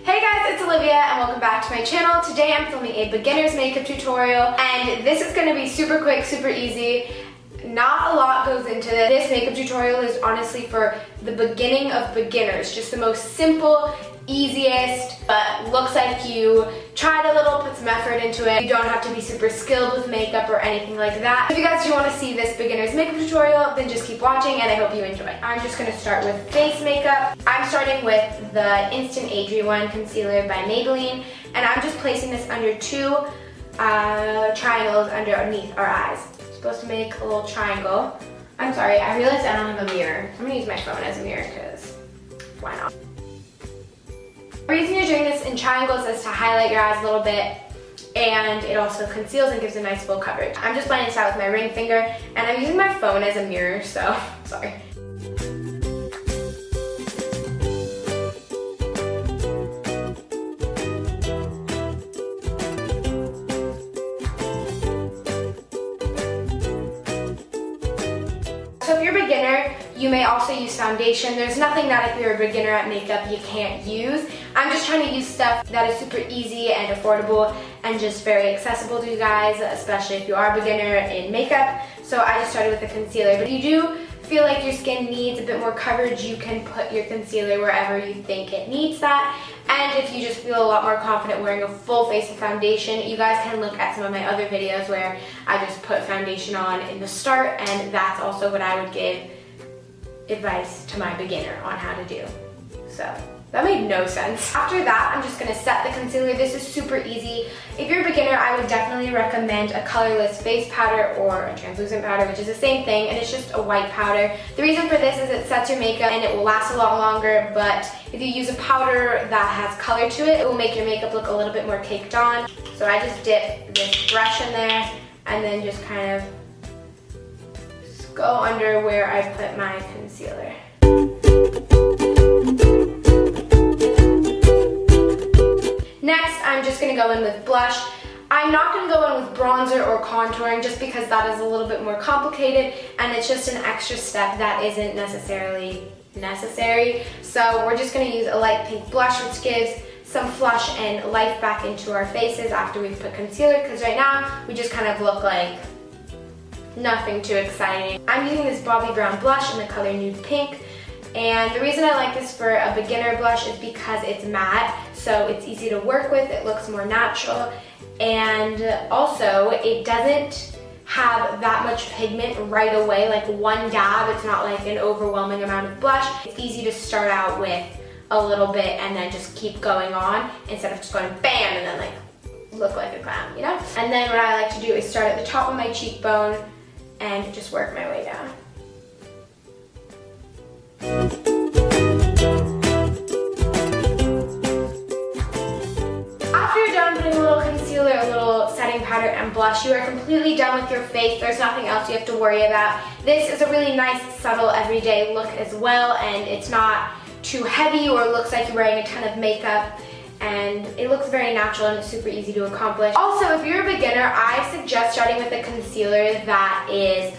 Hey guys, it's Olivia and welcome back to my channel. Today I'm filming a beginner's makeup tutorial and this is going to be super quick, super easy. Not a lot goes into this. This makeup tutorial is honestly for the beginning of beginners. Just the most simple, easiest, but looks like you tried a little, put some effort into it. You don't have to be super skilled with makeup or anything like that. If you guys do want to see this beginner's makeup tutorial, then just keep watching and I hope you enjoy. I'm just going to start with face makeup. I'm starting with the Instant Age One Concealer by Maybelline, and I'm just placing this under two triangles underneath our eyes. It's supposed to make a little triangle. I'm sorry, I realized I don't have a mirror. I'm going to use my phone as a mirror because why not? The reason you're doing this in triangles is to highlight your eyes a little bit, and it also conceals and gives a nice full coverage. I'm just blending this out with my ring finger, and I'm using my phone as a mirror, so sorry. So if you're a beginner, you may also use foundation. There's nothing that if you're a beginner at makeup you can't use. I'm just trying to use stuff that is super easy and affordable and just very accessible to you guys, especially if you are a beginner in makeup. So I just started with a concealer. But if you do feel like your skin needs a bit more coverage, you can put your concealer wherever you think it needs that. And if you just feel a lot more confident wearing a full face of foundation, you guys can look at some of my other videos where I just put foundation on in the start, and that's also what I would give advice to my beginner on how to do. So that made no sense. After that, I'm just gonna set the concealer. This is super easy. If you're a beginner, I would definitely recommend a colorless face powder or a translucent powder, which is the same thing, and it's just a white powder. The reason for this is it sets your makeup and it will last a lot longer, but if you use a powder that has color to it, it will make your makeup look a little bit more caked on. So I just dip this brush in there and then just kind of go under where I put my concealer. Next, I'm just going to go in with blush. I'm not going to go in with bronzer or contouring just because that is a little bit more complicated and it's just an extra step that isn't necessarily necessary. So we're just going to use a light pink blush, which gives some flush and life back into our faces after we've put concealer, because right now we just kind of look like nothing too exciting. I'm using this Bobbi Brown blush in the color Nude Pink, and the reason I like this for a beginner blush is because it's matte, so it's easy to work with, it looks more natural, and also it doesn't have that much pigment right away, like one dab. It's not like an overwhelming amount of blush. It's easy to start out with a little bit and then just keep going on instead of just going bam and then like look like a clown, you know? And then what I like to do is start at the top of my cheekbone and just work my way down. After you're done putting a little concealer, a little setting powder, and blush, you are completely done with your face. There's nothing else you have to worry about. This is a really nice, subtle, everyday look as well, and it's not too heavy or looks like you're wearing a ton of makeup. And it looks very natural and it's super easy to accomplish. Also, if you're a beginner, I suggest starting with a concealer that is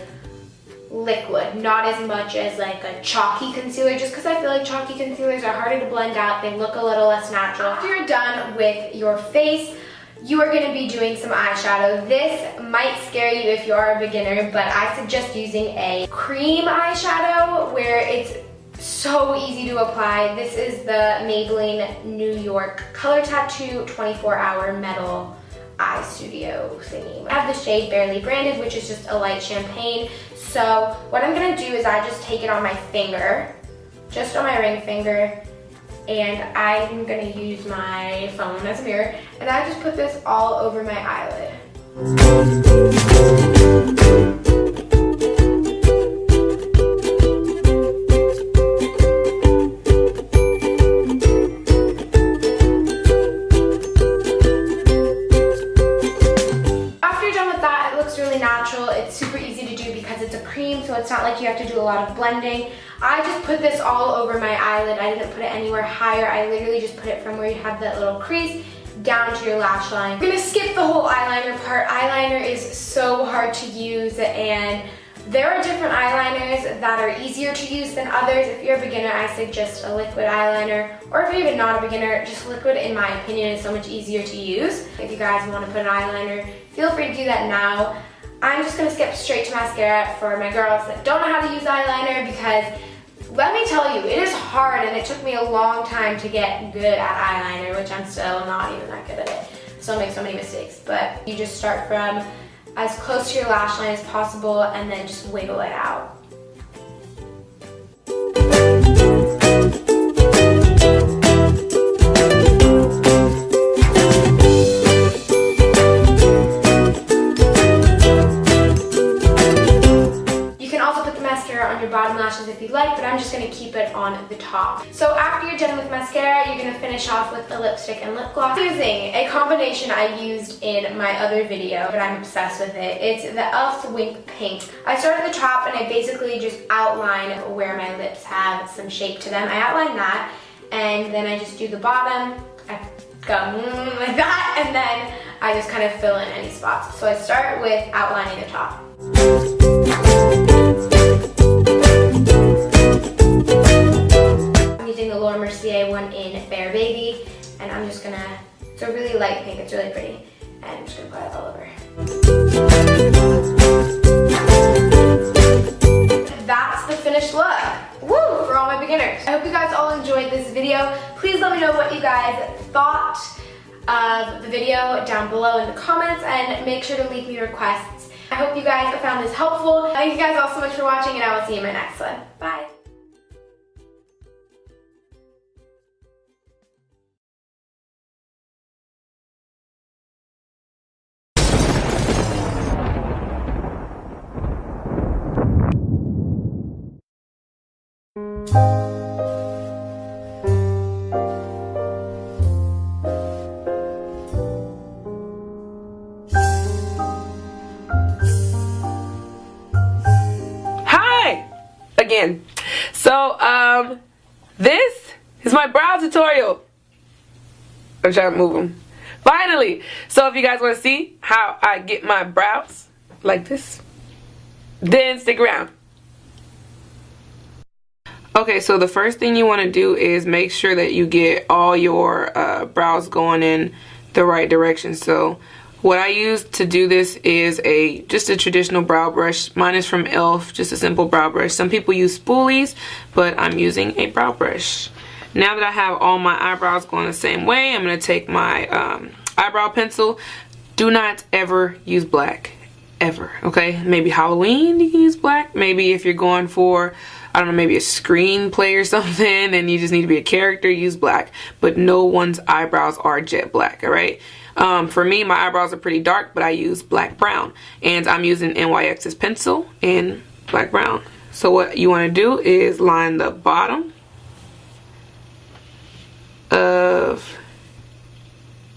liquid, not as much as like a chalky concealer, just because I feel like chalky concealers are harder to blend out, they look a little less natural. After you're done with your face, you are going to be doing some eyeshadow. This might scare you if you are a beginner, but I suggest using a cream eyeshadow where it's so easy to apply. This is the Maybelline New York Color Tattoo 24-Hour Metal Eye Studio thingy. I have the shade Barely Branded, which is just a light champagne. So what I'm gonna do is I just take it on my finger, just on my ring finger, and I'm gonna use my phone as a mirror, and I just put this all over my eyelid. It's super easy to do because it's a cream, so it's not like you have to do a lot of blending. I just put this all over my eyelid. I didn't put it anywhere higher. I literally just put it from where you have that little crease down to your lash line. I'm gonna skip the whole eyeliner part. Eyeliner is so hard to use, and There are different eyeliners that are easier to use than others. If you're a beginner, I suggest a liquid eyeliner, or if you're even not a beginner, just liquid, in my opinion, is so much easier to use. If you guys want to put an eyeliner, feel free to do that now. I'm just going to skip straight to mascara for my girls that don't know how to use eyeliner, because let me tell you, it is hard, and it took me a long time to get good at eyeliner, which I'm still not even that good at it. Still make so many mistakes, but you just start from as close to your lash line as possible and then just wiggle it out. Your bottom lashes if you'd like, but I'm just going to keep it on the top. So after you're done with mascara, you're going to finish off with a lipstick and lip gloss. I'm using a combination I used in my other video, but I'm obsessed with it. It's the e.l.f. Wink Pink. I start at the top and I basically just outline where my lips have some shape to them. I outline that, and then I just do the bottom. I go like that, and then I just kind of fill in any spots. So I start with outlining the top. I'm using the Laura Mercier one in Fair Baby, and I'm just gonna, it's a really light pink, it's really pretty, and I'm just gonna put it all over. That's the finished look. Woo! For all my beginners. I hope you guys all enjoyed this video. Please let me know what you guys thought of the video down below in the comments, and make sure to leave me requests. I hope you guys found this helpful. Thank you guys all so much for watching, and I will see you in my next one. Bye! Again. So this is my brow tutorial. I'm trying to move them. Finally. So if you guys want to see how I get my brows like this, then stick around. Okay, so the first thing you want to do is make sure that you get all your brows going in the right direction. So what I use to do this is just a traditional brow brush. Mine is from e.l.f., just a simple brow brush. Some people use spoolies, but I'm using a brow brush. Now that I have all my eyebrows going the same way, I'm going to take my eyebrow pencil. Do not ever use black. Ever, okay? Maybe Halloween you can use black. Maybe if you're going for, I don't know, maybe a screenplay or something and you just need to be a character, use black. But no one's eyebrows are jet black, alright? For me, my eyebrows are pretty dark, but I use black brown, and I'm using NYX's pencil in black brown. So what you want to do is line the bottom of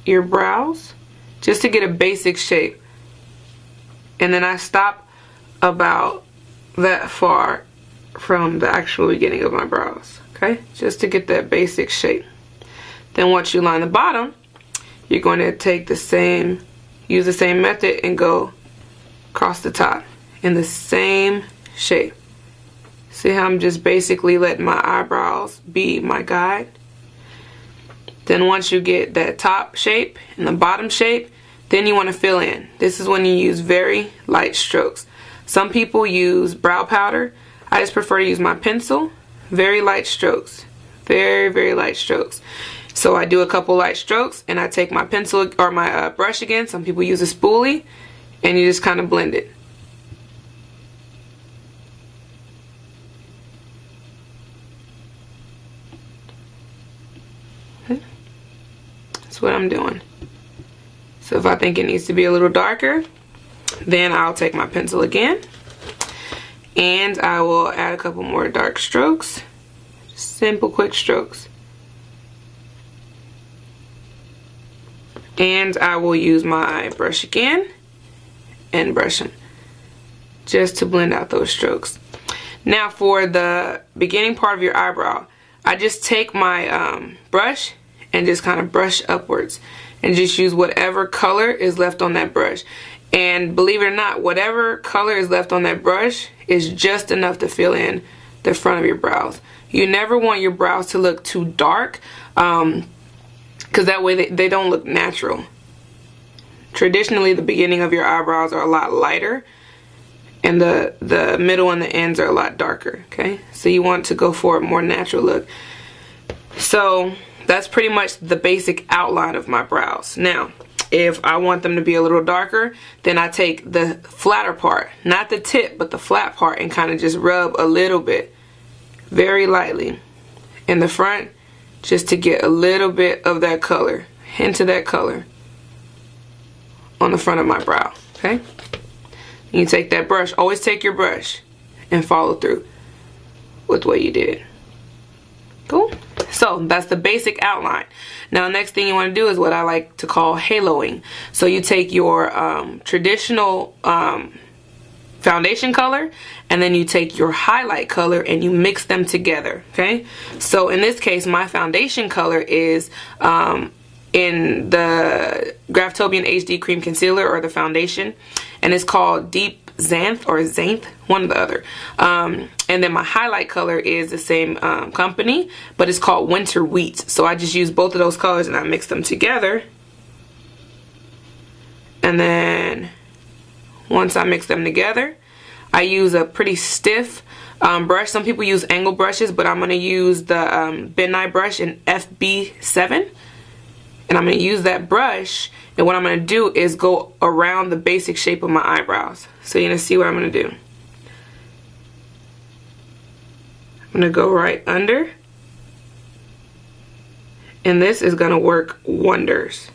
your brows just to get a basic shape, and then I stop about that far from the actual beginning of my brows, okay, just to get that basic shape. Then once you line the bottom, you're going to take use the same method and go across the top in the same shape. See how I'm just basically letting my eyebrows be my guide? Then once you get that top shape and the bottom shape, then you want to fill in. This is when you use very light strokes. Some people use brow powder. I just prefer to use my pencil. Very light strokes. Very, very light strokes. So I do a couple light strokes and I take my pencil or my brush again. Some people use a spoolie, and you just kind of blend it. Okay. That's what I'm doing. So if I think it needs to be a little darker, then I'll take my pencil again and I will add a couple more dark strokes. Simple, quick strokes. And I will use my brush again and brush them just to blend out those strokes. Now for the beginning part of your eyebrow, I just take my brush and just kind of brush upwards and just use whatever color is left on that brush. And believe it or not, whatever color is left on that brush is just enough to fill in the front of your brows. You never want your brows to look too dark, because that way they don't look natural. Traditionally, the beginning of your eyebrows are a lot lighter, and the middle and the ends are a lot darker, okay? So you want to go for a more natural look. So that's pretty much the basic outline of my brows. Now, if I want them to be a little darker, then I take the flatter part, not the tip, but the flat part, and kind of just rub a little bit, very lightly, in the front, just to get a little bit of that color, hint of that color on the front of my brow, okay? You take that brush, always take your brush and follow through with what you did. Cool? So that's the basic outline. Now, next thing you want to do is what I like to call haloing. So you take your traditional foundation color, and then you take your highlight color and you mix them together, okay? So in this case, my foundation color is in the Graftobian HD Cream Concealer, or the foundation, and it's called Deep Xanth or Xanth, one or the other. And then my highlight color is the same company, but it's called Winter Wheat. So I just use both of those colors and I mix them together. And then once I mix them together, I use a pretty stiff brush. Some people use angle brushes, but I'm going to use the Ben Nye brush in FB7. And I'm going to use that brush, and what I'm going to do is go around the basic shape of my eyebrows. So you're going to see what I'm going to do. I'm going to go right under, and this is going to work wonders.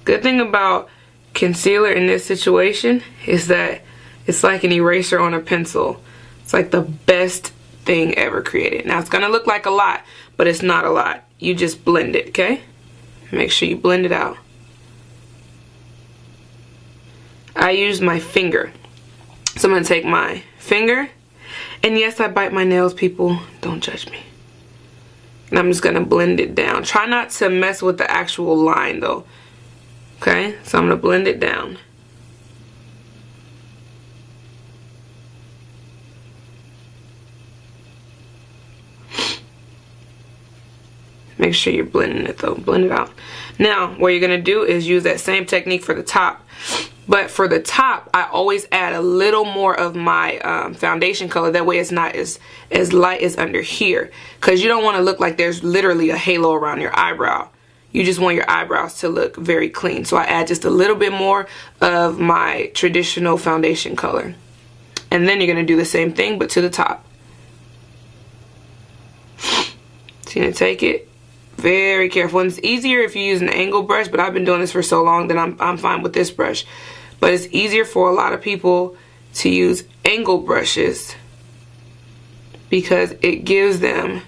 Good thing about concealer in this situation is that it's like an eraser on a pencil. It's like the best thing ever created. Now, it's going to look like a lot, but it's not a lot. You just blend it, okay? Make sure you blend it out. I use my finger. So I'm going to take my finger, and yes, I bite my nails, people. Don't judge me. And I'm just going to blend it down. Try not to mess with the actual line, though. Okay? So I'm going to blend it down. Make sure you're blending it though. Blend it out. Now, what you're going to do is use that same technique for the top. But for the top, I always add a little more of my foundation color. That way it's not as light as under here. Because you don't want to look like there's literally a halo around your eyebrow. You just want your eyebrows to look very clean. So I add just a little bit more of my traditional foundation color. And then you're going to do the same thing, but to the top. So you're going to take it. Very careful. And it's easier if you use an angle brush, but I've been doing this for so long that I'm fine with this brush. But it's easier for a lot of people to use angle brushes because it gives them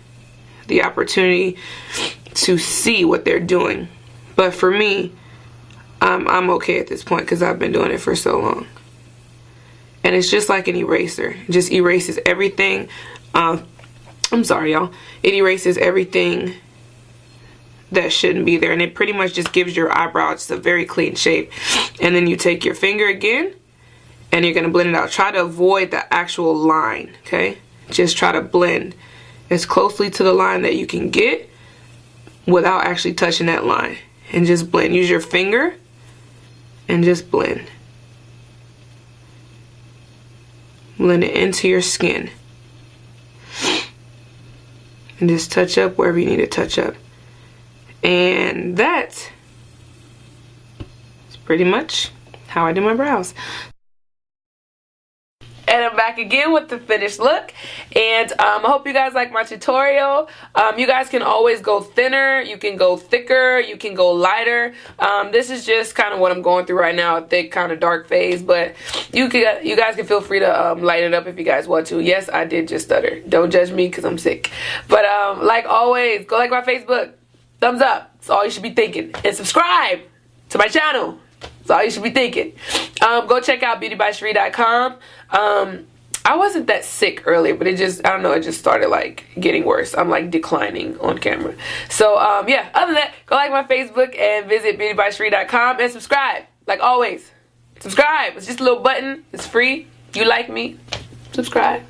the opportunity to see what they're doing. But for me, I'm okay at this point because I've been doing it for so long. And it's just like an eraser. It just erases everything. I'm sorry, y'all. It erases everything that shouldn't be there, and it pretty much just gives your eyebrow just a very clean shape. And then you take your finger again and you're going to blend it out. Try to avoid the actual line, okay? Just try to blend as closely to the line that you can get without actually touching that line, and just blend. Use your finger and just blend. Blend it into your skin and just touch up wherever you need to touch up. And that is pretty much how I do my brows. And I'm back again with the finished look. And I hope you guys like my tutorial. You guys can always go thinner, you can go thicker, you can go lighter. This is just kind of what I'm going through right now, a thick kind of dark phase. But you guys can feel free to lighten it up if you guys want to. Yes, I did just stutter. Don't judge me because I'm sick. But like always, go like my Facebook. Thumbs up. That's all you should be thinking. And subscribe to my channel. That's all you should be thinking. Go check out beautybycherie.com. I wasn't that sick earlier, but it just, I don't know, it just started like getting worse. I'm like declining on camera. So yeah, other than that, go like my Facebook and visit beautybycherie.com and subscribe. Like always, subscribe. It's just a little button. It's free. You like me, subscribe.